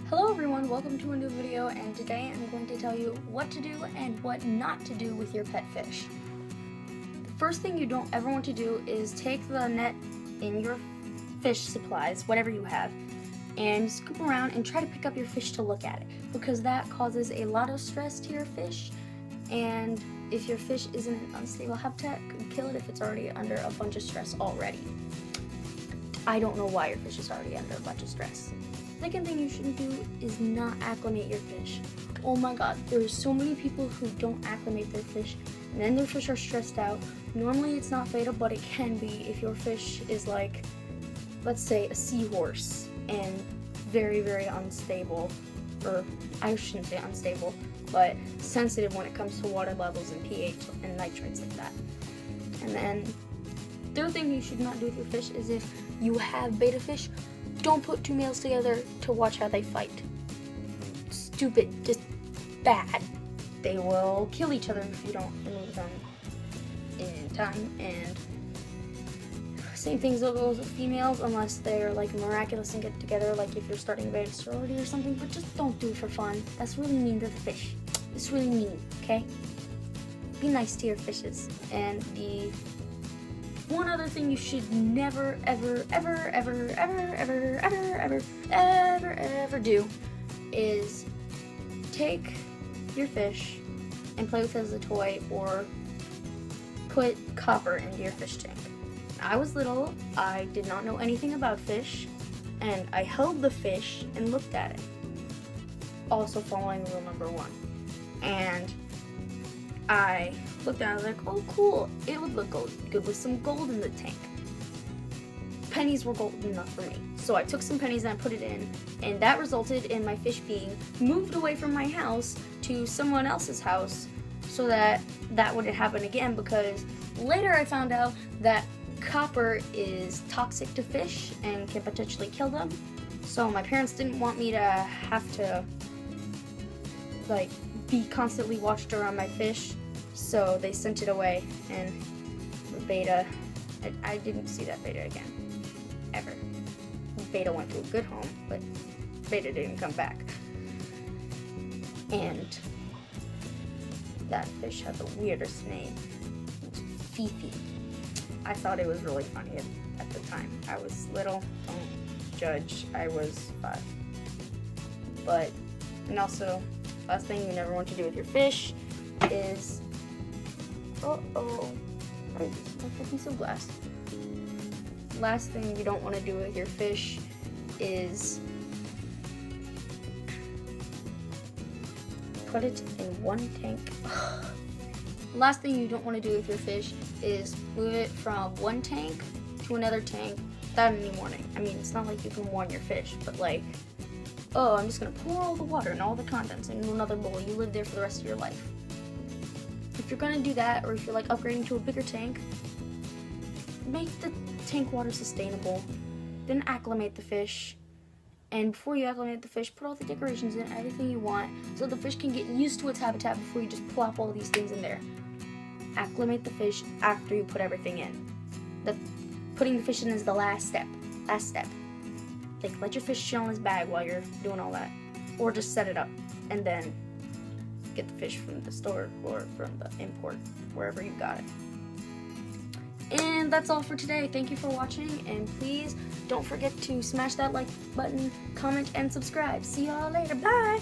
Hello everyone, welcome to a new video, and today I'm going to tell you what to do and what not to do with your pet fish. The first thing you don't ever want to do is take the net in your fish supplies, whatever you have, and scoop around and try to pick up your fish to look at it, because that causes a lot of stress to your fish, and if your fish is in an unstable habitat, it could kill it if it's already under a bunch of stress already. I don't know why your fish is already under a bunch of stress. Second thing you shouldn't do is not acclimate your fish. Oh my god, there's so many people who don't acclimate their fish, and then their fish are stressed out. Normally it's not fatal, but it can be if your fish is like, let's say, a seahorse and very, very unstable, or I shouldn't say unstable, but sensitive when it comes to water levels and pH and nitrates like that. And then third thing you should not do with your fish is if you have betta fish, don't put two males together to watch how they fight. Stupid, just bad. They will kill each other if you don't remove them in time, and same things will go with females unless they're like miraculous and get together, like if you're starting a beta sorority or something, but just don't do it for fun. That's really mean to the fish. It's really mean, okay? Be nice to your fishes. And the one other thing you should never, ever do is take your fish and play with it as a toy or put copper into your fish tank. I was little, I did not know anything about fish, and I held the fish and looked at it. Also following rule number 1. And I looked at it, I was like, oh cool, it would look good with some gold in the tank. Pennies were gold enough for me. So I took some pennies and I put it in, and that resulted in my fish being moved away from my house to someone else's house so that wouldn't happen again, because later I found out that copper is toxic to fish and can potentially kill them. So my parents didn't want me to have to like be constantly watched around my fish, so they sent it away, and the beta, I didn't see that beta again, ever. Beta went to a good home, but beta didn't come back. And that fish had the weirdest name. It was Fifi. I thought it was really funny at the time. I was little, don't judge, I was 5. But, and also, last thing you never want to do with your fish is, a piece of glass. Last thing you don't want to do with your fish is put it in one tank. Last thing you don't want to do with your fish is move it from one tank to another tank without any warning. I mean, it's not like you can warn your fish, but like, oh, I'm just gonna pour all the water and all the contents into another bowl. You live there for the rest of your life. If you're gonna do that, or if you're like upgrading to a bigger tank, make the tank water sustainable. Then acclimate the fish. And before you acclimate the fish, put all the decorations in, everything you want, so the fish can get used to its habitat before you just plop all these things in there. Acclimate the fish after you put everything in. Putting the fish in is the last step. Like, let your fish chill in his bag while you're doing all that. Or just set it up and then get the fish from the store or from the import, wherever you got it. And that's all for today. Thank you for watching, and please don't forget to smash that like button, comment, and subscribe. See y'all later. Bye!